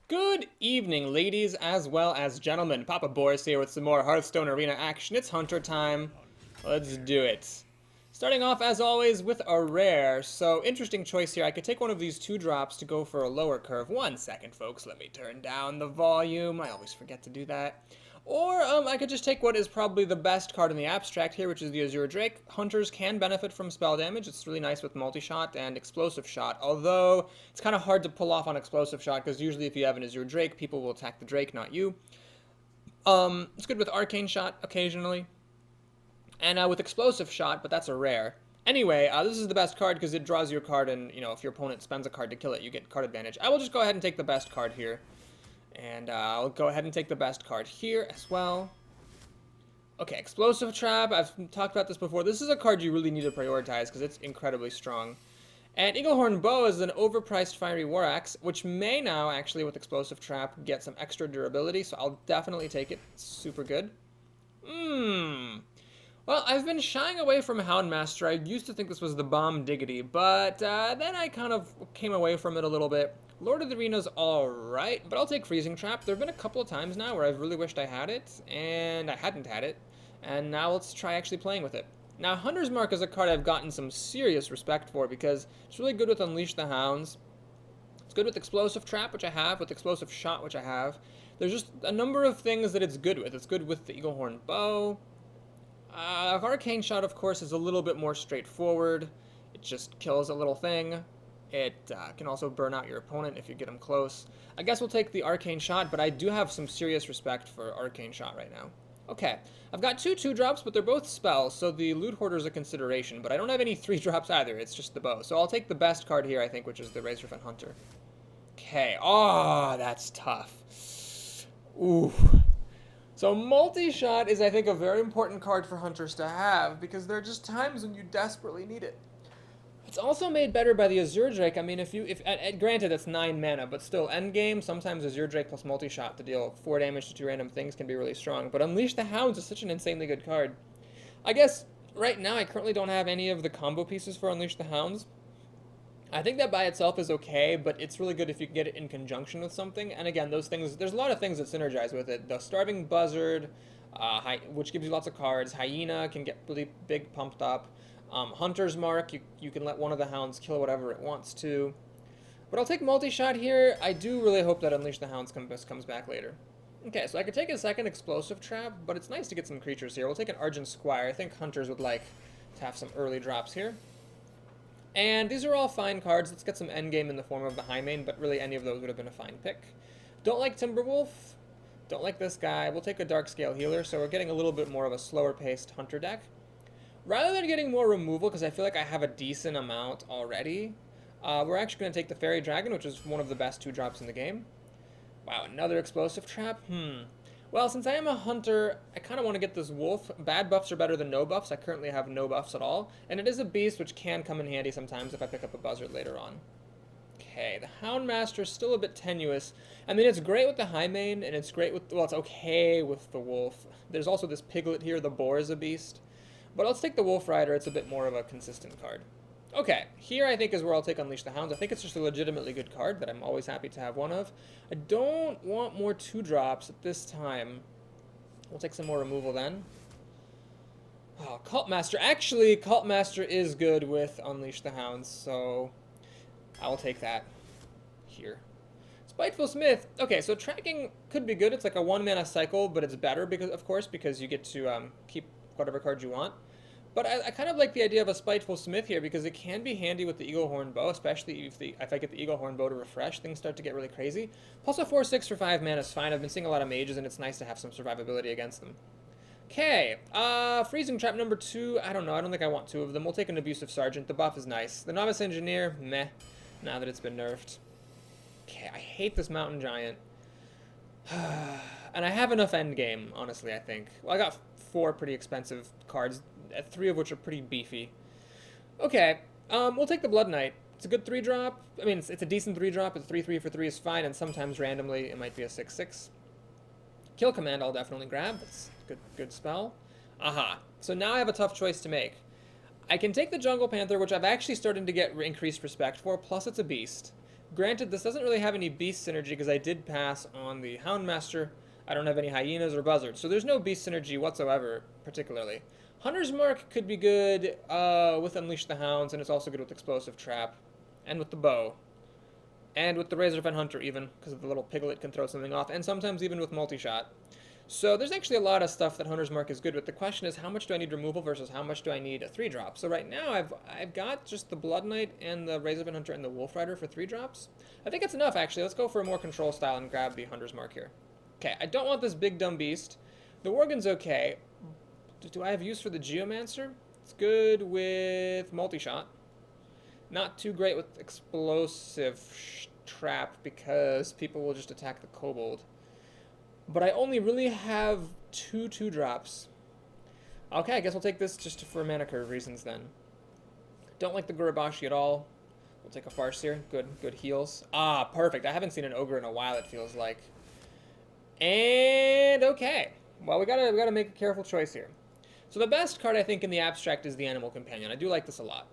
Good evening, ladies as well as gentlemen. Papa Boris here with some more Hearthstone Arena action. It's Hunter time. Let's do it. Starting off, as always, with a rare. So, interesting choice here. I could take one of these two drops to go for a lower curve. 1 second, folks. Let me turn down the volume. I always forget to do that. Or I could just take what is probably the best card in the abstract here, which is the Azure Drake. Hunters can benefit from spell damage. It's really nice with multi-shot and explosive shot, although it's kind of hard to pull off on explosive shot because usually if you have an Azure Drake, people will attack the Drake, not you. It's good with arcane shot occasionally, and with explosive shot, but that's a rare. Anyway, this is the best card because it draws your card, and if your opponent spends a card to kill it, you get card advantage. I will just go ahead and take the best card here. And I'll go ahead and take the best card here as well. Okay, Explosive Trap. I've talked about this before. This is a card you really need to prioritize because it's incredibly strong. And Eaglehorn Bow is an overpriced Fiery War Axe, which may now, actually, with Explosive Trap, get some extra durability. So I'll definitely take it. It's super good. Well, I've been shying away from Houndmaster. I used to think this was the bomb diggity, but then I kind of came away from it a little bit. Lord of the Arena's alright, but I'll take Freezing Trap. There have been a couple of times now where I've really wished I had it, and I hadn't had it. And now let's try actually playing with it. Now, Hunter's Mark is a card I've gotten some serious respect for because it's really good with Unleash the Hounds. It's good with Explosive Trap, which I have, with Explosive Shot, which I have. There's just a number of things that it's good with. It's good with the Eaglehorn Bow. Arcane Shot, of course, is a little bit more straightforward. It just kills a little thing. It can also burn out your opponent if you get them close. I guess we'll take the Arcane Shot, but I do have some serious respect for Arcane Shot right now. Okay, I've got two 2-drops, but they're both spells, so the Loot Hoarder is a consideration, but I don't have any 3-drops either. It's just the bow. So I'll take the best card here, I think, which is the Razorfen Hunter. Okay, oh, that's tough. Ooh. So multi-shot is, I think, a very important card for hunters to have because there are just times when you desperately need it. It's also made better by the Azure Drake. I mean, granted it's 9 mana, but still, endgame, sometimes Azure Drake plus multi-shot to deal 4 damage to 2 random things can be really strong. But Unleash the Hounds is such an insanely good card. I guess right now I currently don't have any of the combo pieces for Unleash the Hounds. I think that by itself is okay, but it's really good if you can get it in conjunction with something. And again, those things, there's a lot of things that synergize with it. The Starving Buzzard, which gives you lots of cards. Hyena can get really big pumped up. Hunter's Mark, you can let one of the hounds kill whatever it wants to. But I'll take multi-shot here. I do really hope that Unleash the Hounds comes back later. Okay, so I could take a second Explosive Trap, but it's nice to get some creatures here. We'll take an Argent Squire. I think hunters would like to have some early drops here. And these are all fine cards. Let's get some endgame in the form of the Highmane, but really any of those would have been a fine pick. Don't like Timberwolf. Don't like this guy. We'll take a Darkscale Healer, so we're getting a little bit more of a slower-paced Hunter deck. Rather than getting more removal, because I feel like I have a decent amount already, we're actually going to take the Fairy Dragon, which is one of the best 2-drops in the game. Wow, another Explosive Trap? Well, since I am a hunter, I kind of want to get this wolf. Bad buffs are better than no buffs. I currently have no buffs at all. And it is a beast, which can come in handy sometimes if I pick up a buzzard later on. Okay, the Houndmaster is still a bit tenuous. I mean, it's great with the Highmane, and it's great with, well, it's okay with the wolf. There's also this Piglet here. The boar is a beast. But let's take the Wolf Rider. It's a bit more of a consistent card. Okay, here I think is where I'll take Unleash the Hounds. I think it's just a legitimately good card that I'm always happy to have one of. I don't want more 2-drops at this time. We'll take some more removal then. Oh, Cult Master. Actually, Cult Master is good with Unleash the Hounds, so I will take that here. Spiteful Smith. Okay, so tracking could be good. It's like a 1-mana cycle, but it's better because, of course, because you get to keep whatever card you want. But I kind of like the idea of a Spiteful Smith here because it can be handy with the Eaglehorn Bow, especially if I get the Eaglehorn Bow to refresh, things start to get really crazy. Plus a 4/6 for 5 mana is fine. I've been seeing a lot of mages, and it's nice to have some survivability against them. Okay, Freezing Trap number 2. I don't know. I don't think I want 2 of them. We'll take an Abusive Sergeant. The buff is nice. The Novice Engineer, meh, now that it's been nerfed. Okay, I hate this Mountain Giant. And I have enough endgame, honestly, I think. Well, I got 4 pretty expensive cards, 3 of which are pretty beefy. Okay, we'll take the Blood Knight. It's a good 3-drop. I mean, it's a decent 3-drop. It's 3/3 for 3 is fine, and sometimes randomly it might be a 6/6. Kill Command I'll definitely grab. It's a good spell. Aha. So now I have a tough choice to make. I can take the Jungle Panther, which I've actually started to get increased respect for, plus it's a beast. Granted, this doesn't really have any beast synergy because I did pass on the Houndmaster. I don't have any hyenas or buzzards, so there's no beast synergy whatsoever, particularly. Hunter's Mark could be good with Unleash the Hounds, and it's also good with Explosive Trap, and with the bow, and with the Razorfen Hunter even, because the little piglet can throw something off, and sometimes even with multi-shot. So there's actually a lot of stuff that Hunter's Mark is good with. The question is, how much do I need removal versus how much do I need a 3-drop? So right now I've got just the Blood Knight and the Razorfen Hunter and the Wolf Rider for 3 drops. I think it's enough actually. Let's go for a more control style and grab the Hunter's Mark here. Okay, I don't want this big dumb beast. The Worgen's okay. Do I have use for the Geomancer? It's good with multi-shot. Not too great with explosive trap because people will just attack the Kobold. But I only really have 2 2-drops. Okay, I guess we'll take this just for mana curve reasons then. Don't like the Gurabashi at all. We'll take a Farseer. Good heals. Ah, perfect. I haven't seen an Ogre in a while, it feels like. And okay. Well, we gotta make a careful choice here. So the best card, I think, in the abstract is the Animal Companion. I do like this a lot.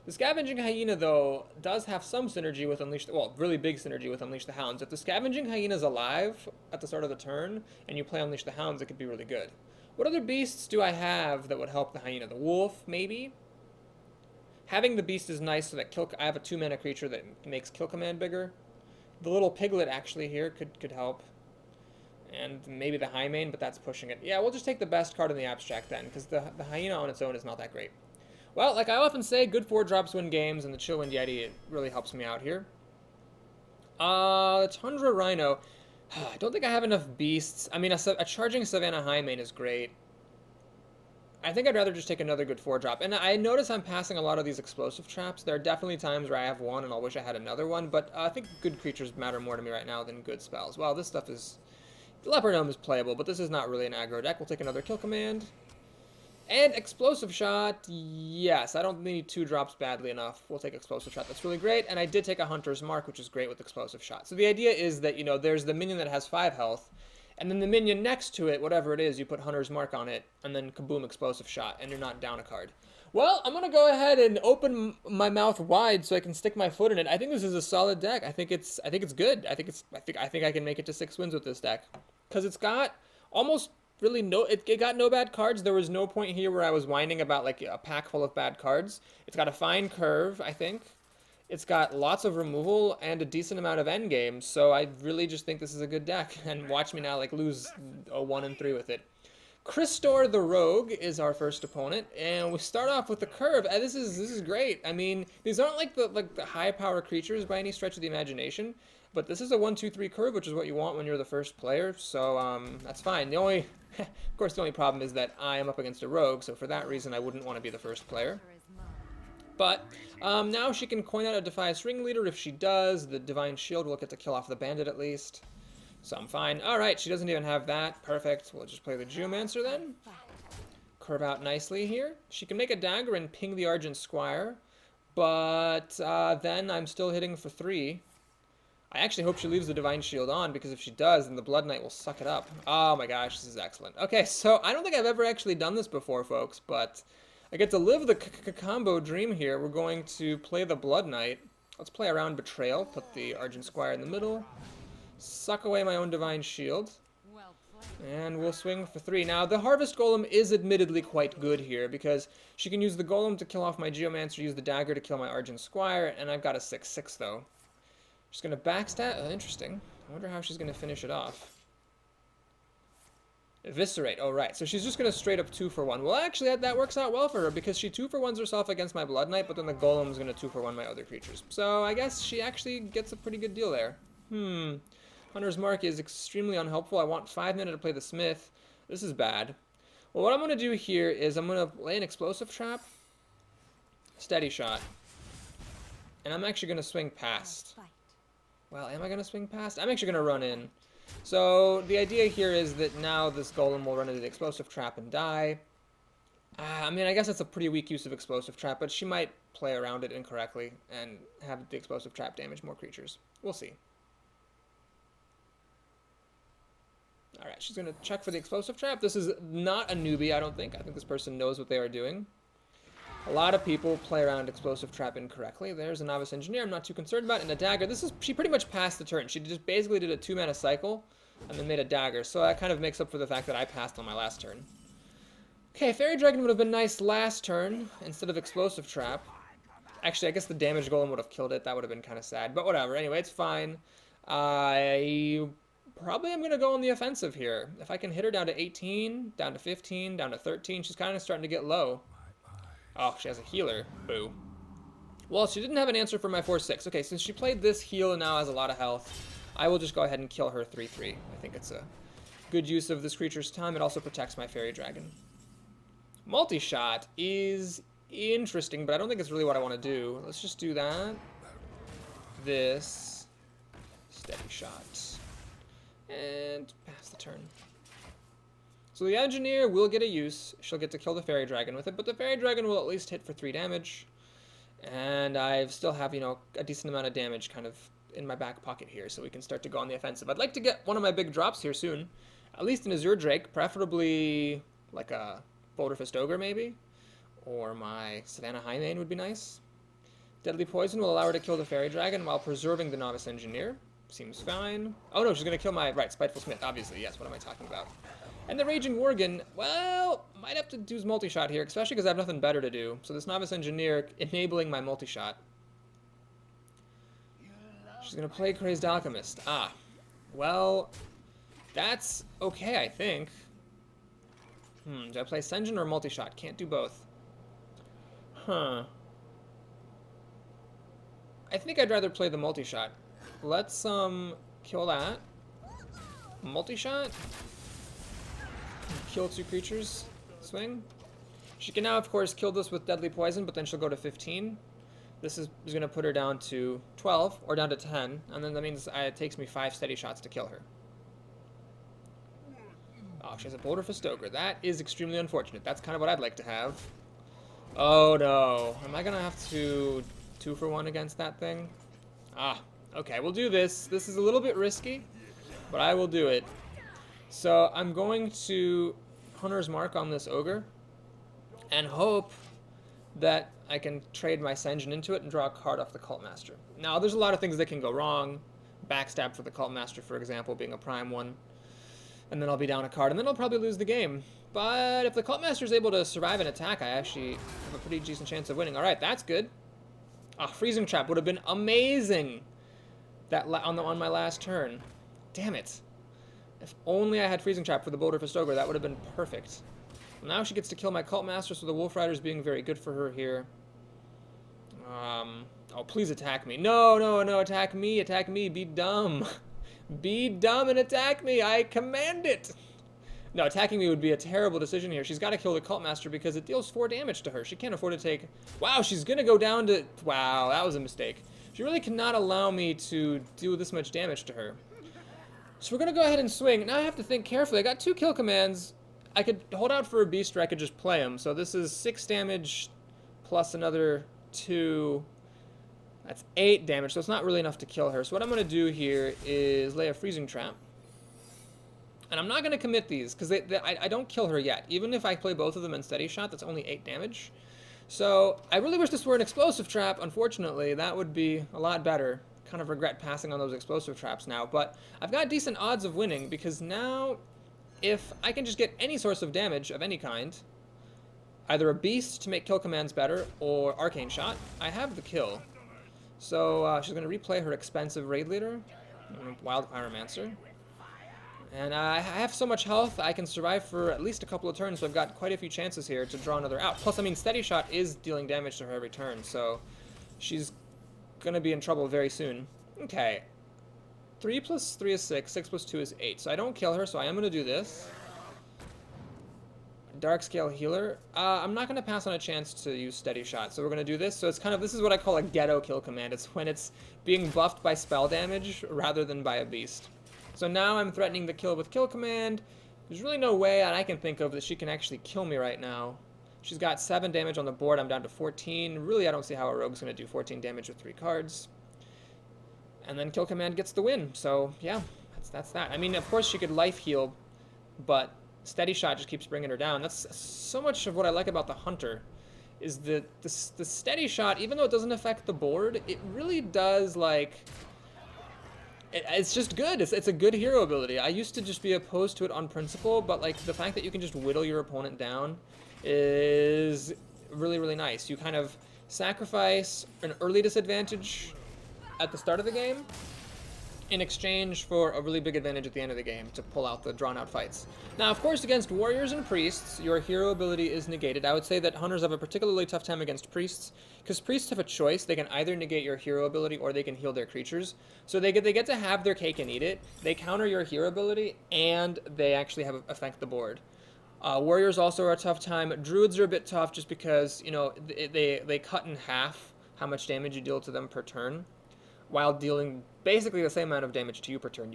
The Scavenging Hyena, though, does have some synergy with Unleash the... Well, really big synergy with Unleash the Hounds. If the Scavenging Hyena is alive at the start of the turn, and you play Unleash the Hounds, it could be really good. What other beasts do I have that would help the Hyena? The Wolf, maybe? Having the beast is nice so that I have a 2-mana creature that makes Kill Command bigger. The little Piglet, actually, here could help. And maybe the Highmane, but that's pushing it. Yeah, we'll just take the best card in the abstract then, because the Hyena on its own is not that great. Well, like I often say, good 4-drops win games, and the Chillwind Yeti, it really helps me out here. The Tundra Rhino. I don't think I have enough beasts. I mean, a charging Savannah Highmane is great. I think I'd rather just take another good 4-drop. And I notice I'm passing a lot of these explosive traps. There are definitely times where I have one and I'll wish I had another one, but I think good creatures matter more to me right now than good spells. Well, this stuff is... The Leopard Gnome is playable, but this is not really an aggro deck. We'll take another Kill Command. And Explosive Shot, yes, I don't need 2 drops badly enough. We'll take Explosive Shot, that's really great. And I did take a Hunter's Mark, which is great with Explosive Shot. So the idea is that, you know, there's the minion that has 5 health, and then the minion next to it, whatever it is, you put Hunter's Mark on it, and then kaboom, Explosive Shot, and you're not down a card. Well, I'm gonna go ahead and open my mouth wide so I can stick my foot in it. I think this is a solid deck. I think it's good. I think I can make it to 6 wins with this deck. Because it's got almost really it got no bad cards. There was no point here where I was whining about like a pack full of bad cards. It's got a fine curve, I think. It's got lots of removal and a decent amount of endgame, so I really just think this is a good deck. And watch me now like lose a 1 and 3 with it. Christor the Rogue is our first opponent, and we start off with the curve. And this is great. I mean, these aren't like the high power creatures by any stretch of the imagination. But this is a 1-2-3 curve, which is what you want when you're the first player, so that's fine. The only, of course, the only problem is that I am up against a rogue, so for that reason, I wouldn't want to be the first player. But now she can coin out a Defias Ringleader. If she does, the Divine Shield will get to kill off the bandit at least. So I'm fine. All right, she doesn't even have that. Perfect. We'll just play the Geomancer then. Curve out nicely here. She can make a dagger and ping the Argent Squire, but then I'm still hitting for 3. I actually hope she leaves the Divine Shield on, because if she does, then the Blood Knight will suck it up. Oh my gosh, this is excellent. Okay, so I don't think I've ever actually done this before, folks, but I get to live the combo dream here. We're going to play the Blood Knight. Let's play around Betrayal, put the Argent Squire in the middle, suck away my own Divine Shield, and we'll swing for 3. Now, the Harvest Golem is admittedly quite good here, because she can use the Golem to kill off my Geomancer, use the Dagger to kill my Argent Squire, and I've got a 6/6 though. She's going to backstab. Oh, interesting. I wonder how she's going to finish it off. Eviscerate. Oh, right. So she's just going to straight up 2-for-1. Well, actually, that works out well for her, because she 2-for-1s herself against my Blood Knight, but then the Golem's going to 2-for-1 my other creatures. So I guess she actually gets a pretty good deal there. Hunter's Mark is extremely unhelpful. I want 5 mana to play the Smith. This is bad. Well, what I'm going to do here is I'm going to lay an Explosive Trap, Steady Shot, and I'm actually going to swing past. Well, am I going to swing past? I'm actually going to run in. So the idea here is that now this Golem will run into the Explosive Trap and die. I mean, I guess it's a pretty weak use of Explosive Trap, but she might play around it incorrectly and have the Explosive Trap damage more creatures. We'll see. Alright, she's going to check for the Explosive Trap. This is not a newbie, I don't think. I think this person knows what they are doing. A lot of people play around Explosive Trap incorrectly. There's a Novice Engineer I'm not too concerned about, and a Dagger. She pretty much passed the turn. She just basically did a 2-mana cycle, and then made a Dagger, so that kind of makes up for the fact that I passed on my last turn. Okay, Fairy Dragon would have been nice last turn, instead of Explosive Trap. Actually, I guess the Damage Golem would have killed it. That would have been kind of sad, but whatever. Anyway, it's fine. I probably am going to go on the offensive here. If I can hit her down to 18, down to 15, down to 13, she's kind of starting to get low. Oh, she has a healer. Boo. Well, she didn't have an answer for my 4-6. Okay, since she played this heal and now has a lot of health, I will just go ahead and kill her 3-3. I think it's a good use of this creature's time. It also protects my Fairy Dragon. Multi-shot is interesting, but I don't think it's really what I want to do. Let's just do that. This. Steady shot. And pass the turn. So the Engineer will get a use. She'll get to kill the Fairy Dragon with it, but the Fairy Dragon will at least hit for 3 damage. And I still have, you know, a decent amount of damage kind of in my back pocket here, so we can start to go on the offensive. I'd like to get one of my big drops here soon. At least an Azure Drake, preferably like a Boulder Fist Ogre maybe. Or my Savannah Highmane would be nice. Deadly Poison will allow her to kill the Fairy Dragon while preserving the Novice Engineer. Seems fine. Oh no, she's going to kill my, right, Spiteful Smith, obviously, yes, what am I talking about? And the Raging Worgen, well, might have to do multi-shot here, especially because I have nothing better to do. So this Novice Engineer enabling my multi-shot. She's going to play Crazed Alchemist. Ah, well, that's okay, I think. Do I play Sen'jin or multi-shot? Can't do both. Huh. I think I'd rather play the multi-shot. Let's, kill that. Multi-shot. Kill 2 creatures. Swing. She can now, of course, kill this with Deadly Poison, but then she'll go to 15. This is going to put her down to 12, or down to 10, and then that means it takes me 5 steady shots to kill her. Oh, she has a Boulder Fist Ogre. That is extremely unfortunate. That's kind of what I'd like to have. Oh, no. Am I going to have to 2-for-1 against that thing? Ah, okay, we'll do this. This is a little bit risky, but I will do it. So I'm going to Hunter's Mark on this Ogre and hope that I can trade my Sen'jin into it and draw a card off the Cult Master. Now, there's a lot of things that can go wrong. Backstab for the Cult Master, for example, being a prime one. And then I'll be down a card, and then I'll probably lose the game. But if the Cult Master is able to survive an attack, I actually have a pretty decent chance of winning. All right, that's good. Ah, Freezing Trap would have been amazing on my last turn. Damn it. If only I had Freezing Trap for the Boulder Fist Ogre, that would have been perfect. Now she gets to kill my Cult Master, so the Wolf Rider's being very good for her here. Oh, please attack me. No, no, no, attack me, be dumb. Be dumb and attack me, I command it. No, attacking me would be a terrible decision here. She's got to kill the Cult Master because it deals 4 damage to her. She can't afford to take... Wow, she's going to go down to... Wow, that was a mistake. She really cannot allow me to do this much damage to her. So we're going to go ahead and swing. Now I have to think carefully. I got 2 kill commands. I could hold out for a beast or I could just play him. So this is 6 damage plus another 2. That's 8 damage, so it's not really enough to kill her. So what I'm going to do here is lay a Freezing Trap. And I'm not going to commit these, because I don't kill her yet. Even if I play both of them in Steady Shot, that's only 8 damage. So I really wish this were an Explosive Trap, unfortunately. That would be a lot better. Kind of regret passing on those Explosive Traps now. But I've got decent odds of winning, because now if I can just get any source of damage of any kind, either a Beast to make kill commands better, or Arcane Shot, I have the kill. So she's going to replay her expensive Raid Leader, Wild Pyromancer. And I have so much health, I can survive for at least a couple of turns, so I've got quite a few chances here to draw another out. Plus, I mean, Steady Shot is dealing damage to her every turn, so she's going to be in trouble very soon. Okay. 3 plus 3 is 6, 6 plus 2 is 8. So I don't kill her, so I am going to do this. Dark Scale Healer. I'm not going to pass on a chance to use Steady Shot, so we're going to do this. So it's kind of, this is what I call a ghetto kill command. It's when it's being buffed by spell damage rather than by a beast. So now I'm threatening the kill with kill command. There's really no way that I can think of that she can actually kill me right now. She's got 7 damage on the board. I'm down to 14. Really, I don't see how a rogue's going to do 14 damage with 3 cards. And then kill command gets the win. So yeah, that's that. I mean, of course she could life heal, but Steady Shot just keeps bringing her down. That's so much of what I like about the Hunter, is the steady shot, even though it doesn't affect the board, it really does, like, it's just good. It's a good hero ability. I used to just be opposed to it on principle, but like the fact that you can just whittle your opponent down is really, really nice. You kind of sacrifice an early disadvantage at the start of the game in exchange for a really big advantage at the end of the game to pull out the drawn-out fights. Now, of course, against warriors and priests, your hero ability is negated. I would say that hunters have a particularly tough time against priests, because priests have a choice. They can either negate your hero ability or they can heal their creatures. So they get to have their cake and eat it. They counter your hero ability, and they actually affect the board. Warriors also are a tough time. Druids are a bit tough just because, you know, they cut in half how much damage you deal to them per turn, while dealing basically the same amount of damage to you per turn.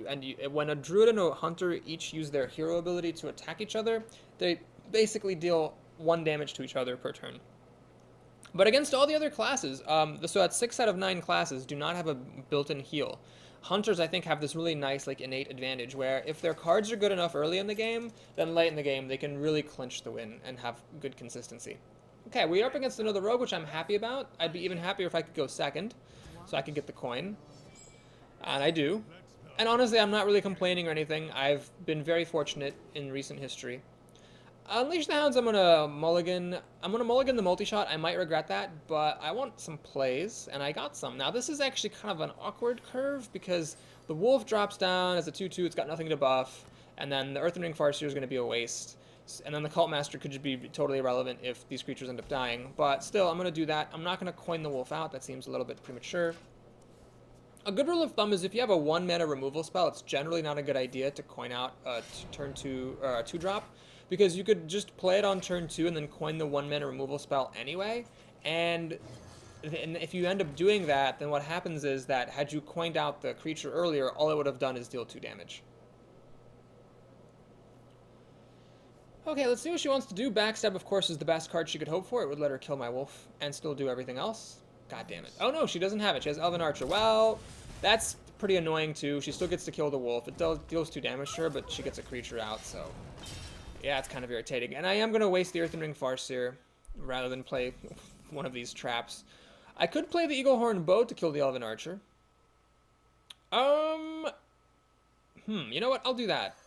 When a druid and a hunter each use their hero ability to attack each other, they basically deal 1 damage to each other per turn. But against all the other classes, so that's 6 out of 9 classes do not have a built-in heal. Hunters, I think, have this really nice, like, innate advantage where if their cards are good enough early in the game, then late in the game they can really clinch the win and have good consistency. Okay, we are up against another rogue, which I'm happy about. I'd be even happier if I could go second, so I could get the coin. And I do. And honestly, I'm not really complaining or anything. I've been very fortunate in recent history. Unleash the Hounds, I'm gonna mulligan. I'm gonna mulligan the multi-shot. I might regret that, but I want some plays, and I got some. Now, this is actually kind of an awkward curve, because the Wolf drops down as a 2/2, it's got nothing to buff, and then the Earthen Ring Farseer is gonna be a waste. And then the Cult Master could just be totally irrelevant if these creatures end up dying. But still, I'm gonna do that. I'm not gonna coin the Wolf out. That seems a little bit premature. A good rule of thumb is if you have a 1-mana removal spell, it's generally not a good idea to coin out a turn 2 or a 2-drop, because you could just play it on turn 2 and then coin the 1-mana removal spell anyway. And if you end up doing that, then what happens is that had you coined out the creature earlier, all it would have done is deal 2 damage. Okay, let's see what she wants to do. Backstab, of course, is the best card she could hope for. It would let her kill my wolf and still do everything else. God damn it. Oh no, she doesn't have it. She has Elven Archer. Well, that's pretty annoying too. She still gets to kill the wolf. It deals 2 damage to her, but she gets a creature out, so yeah, it's kind of irritating. And I am going to waste the Earthen Ring Farseer rather than play one of these traps. I could play the Eaglehorn Bow to kill the Elven Archer. You know what? I'll do that.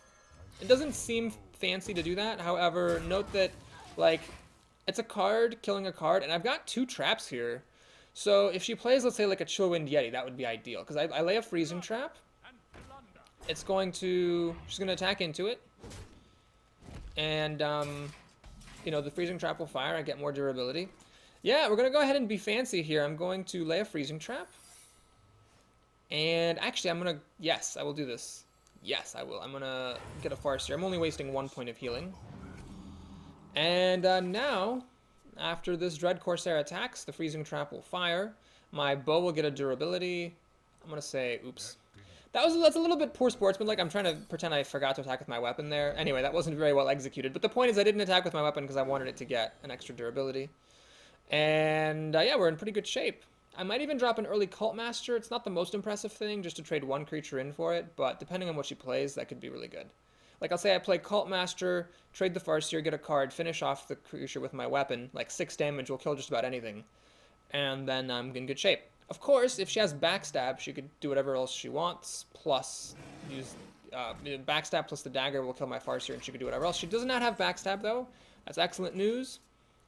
It doesn't seem fancy to do that. However, note that, like, it's a card killing a card, and I've got 2 traps here. So if she plays, let's say, like a Chillwind Yeti, that would be ideal. Because I lay a freezing trap. She's going to attack into it. And, you know, the freezing trap will fire. I get more durability. Yeah, we're going to go ahead and be fancy here. I'm going to lay a freezing trap. And actually, yes, I will do this. Yes, I will. I'm going to get a Farseer. I'm only wasting 1 point of healing. And now, after this Dread Corsair attacks, the freezing trap will fire. My bow will get a durability. I'm going to say, oops. That's a little bit poor sportsmanlike. I'm trying to pretend I forgot to attack with my weapon there. Anyway, that wasn't very well executed. But the point is I didn't attack with my weapon because I wanted it to get an extra durability. And yeah, we're in pretty good shape. I might even drop an early Cult Master. It's not the most impressive thing, just to trade 1 creature in for it. But depending on what she plays, that could be really good. Like, I'll say I play Cult Master, trade the Farseer, get a card, finish off the creature with my weapon. Like, 6 damage will kill just about anything. And then I'm in good shape. Of course, if she has Backstab, she could do whatever else she wants, plus use Backstab plus the dagger will kill my Farseer, and she could do whatever else. She does not have Backstab, though. That's excellent news.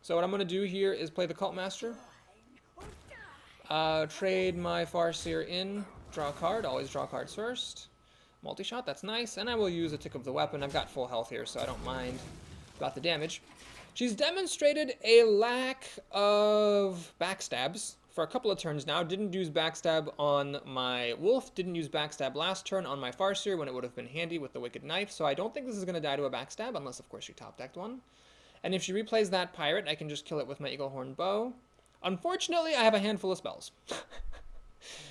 So what I'm going to do here is play the Cult Master. Trade my Farseer in, draw a card. Always draw cards first. Multi-shot, that's nice. And I will use a Tick of the Weapon. I've got full health here, so I don't mind about the damage. She's demonstrated a lack of backstabs for a couple of turns now. Didn't use backstab on my wolf. Didn't use backstab last turn on my Farseer when it would have been handy with the Wicked Knife. So I don't think this is going to die to a backstab, unless, of course, she top-decked one. And if she replays that pirate, I can just kill it with my Eaglehorn Bow. Unfortunately, I have a handful of spells.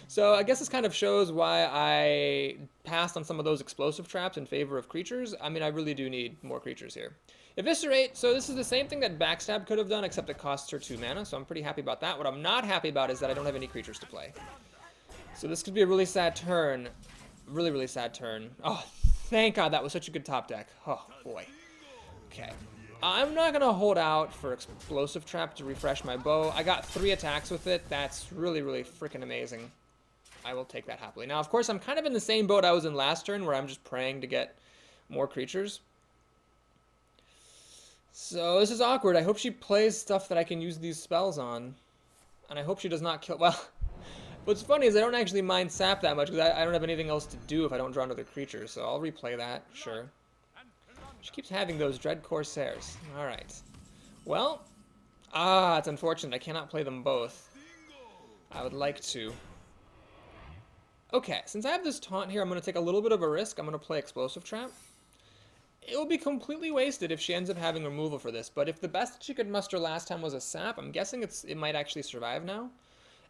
So I guess this kind of shows why I passed on some of those explosive traps in favor of creatures. I mean, I really do need more creatures here. Eviscerate, so this is the same thing that Backstab could have done, except it costs her 2 mana, so I'm pretty happy about that. What I'm not happy about is that I don't have any creatures to play. So this could be a really sad turn. Really, really sad turn. Oh, thank God, that was such a good top deck. Oh, boy. Okay. I'm not going to hold out for Explosive Trap to refresh my bow. I got 3 attacks with it. That's really, really freaking amazing. I will take that happily. Now, of course, I'm kind of in the same boat I was in last turn, where I'm just praying to get more creatures. So this is awkward. I hope she plays stuff that I can use these spells on. And I hope she does not kill... Well, what's funny is I don't actually mind sap that much, because I don't have anything else to do if I don't draw another creature. So I'll replay that, sure. She keeps having those Dread Corsairs. Alright. Well, it's unfortunate. I cannot play them both. I would like to. Okay, since I have this taunt here, I'm going to take a little bit of a risk. I'm going to play Explosive Trap. It will be completely wasted if she ends up having removal for this, but if the best that she could muster last time was a sap, I'm guessing it might actually survive now.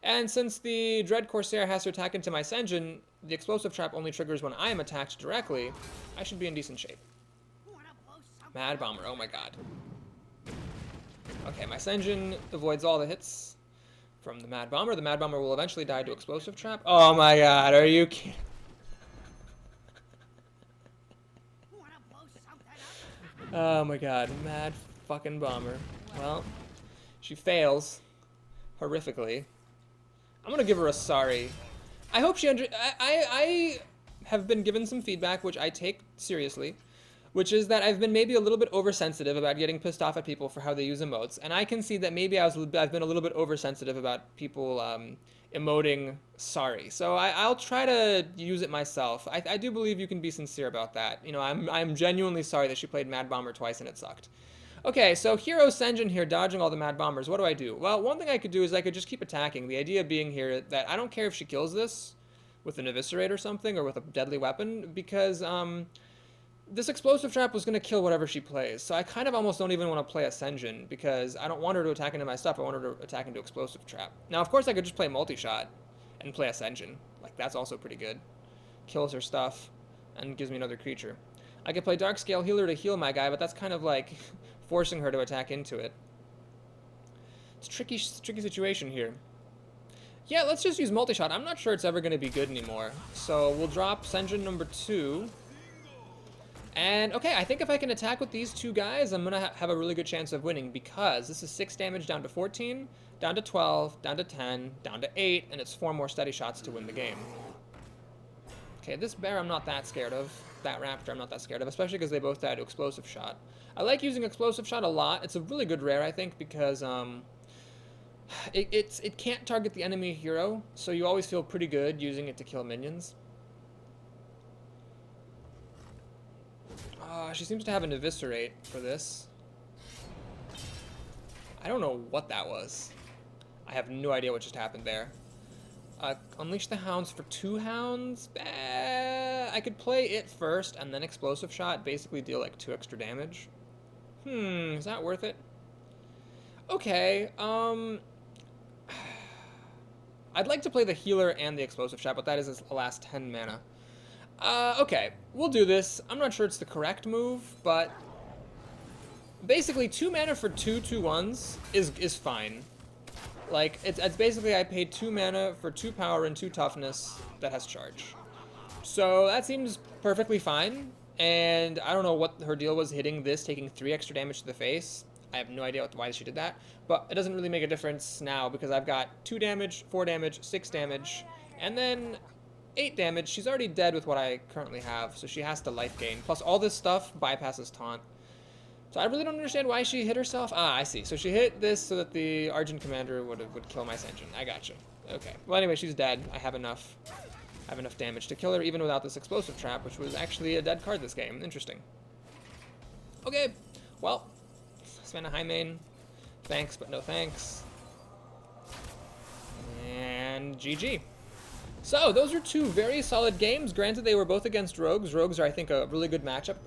And since the Dread Corsair has to attack into my Senjin, the Explosive Trap only triggers when I am attacked directly, I should be in decent shape. Mad Bomber, oh my god. Okay, my Senjin avoids all the hits from the Mad Bomber. The Mad Bomber will eventually die to Explosive Trap. Oh my god, are you kidding? Oh my god, Mad fucking Bomber. Well, she fails horrifically. I'm gonna give her a sorry. I hope she I have been given some feedback, which I take seriously, which is that I've been maybe a little bit oversensitive about getting pissed off at people for how they use emotes, and I can see that maybe I've been a little bit oversensitive about people emoting sorry. So I'll try to use it myself. I do believe you can be sincere about that. You know, I'm genuinely sorry that she played Mad Bomber twice and it sucked. Okay, so Hero Senjin here dodging all the Mad Bombers. What do I do? Well, one thing I could do is I could just keep attacking. The idea being here that I don't care if she kills this with an Eviscerate or something, or with a deadly weapon, because this Explosive Trap was going to kill whatever she plays. So I kind of almost don't even want to play a Senjin, because I don't want her to attack into my stuff. I want her to attack into Explosive Trap. Now, of course, I could just play Multi-Shot and play a Senjin. Like, that's also pretty good. Kills her stuff and gives me another creature. I could play Darkscale Healer to heal my guy, but that's kind of like forcing her to attack into it. It's a tricky situation here. Yeah, let's just use Multi-Shot. I'm not sure it's ever going to be good anymore. So we'll drop Senjin number 2. And, okay, I think if I can attack with these 2 guys, I'm going to have a really good chance of winning, because this is 6 damage down to 14, down to 12, down to 10, down to 8, and it's 4 more steady shots to win the game. Okay, this bear I'm not that scared of. That raptor I'm not that scared of, especially because they both died to Explosive Shot. I like using Explosive Shot a lot. It's a really good rare, I think, because it can't target the enemy hero, so you always feel pretty good using it to kill minions. She seems to have an Eviscerate for this. I don't know what that was. I have no idea what just happened there. Unleash the Hounds for 2 Hounds? I could play it first and then Explosive Shot, basically deal like 2 extra damage. Is that worth it? Okay, I'd like to play the Healer and the Explosive Shot, but that is a last 10 mana. Okay, we'll do this. I'm not sure it's the correct move, but basically 2 mana for 2 2/1s is fine. Like, it's basically I paid 2 mana for 2 power and 2 toughness that has charge. So that seems perfectly fine, and I don't know what her deal was hitting this, taking 3 extra damage to the face. I have no idea why she did that, but it doesn't really make a difference now, because I've got 2 damage, 4 damage, 6 damage, and then 8 damage. She's already dead with what I currently have, so she has to life gain. Plus, all this stuff bypasses taunt. So I really don't understand why she hit herself. I see. So she hit this so that the Argent Commander would kill my Senjin. I gotcha. Okay. Well, anyway, she's dead. I have enough damage to kill her, even without this Explosive Trap, which was actually a dead card this game. Interesting. Okay. Well, Svenna Highmane. Thanks, but no thanks. And GG. So, those are 2 very solid games. Granted, they were both against Rogues. Rogues are, I think, a really good matchup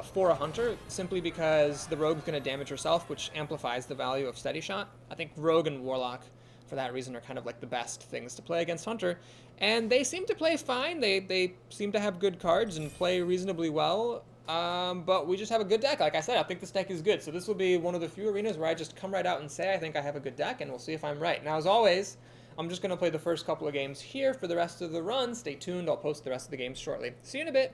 for a Hunter, simply because the Rogue's going to damage herself, which amplifies the value of Steady Shot. I think Rogue and Warlock, for that reason, are kind of like the best things to play against Hunter. And they seem to play fine. They seem to have good cards and play reasonably well. But we just have a good deck. Like I said, I think this deck is good. So this will be one of the few arenas where I just come right out and say I think I have a good deck, and we'll see if I'm right. Now, as always, I'm just going to play the first couple of games here for the rest of the run. Stay tuned. I'll post the rest of the games shortly. See you in a bit.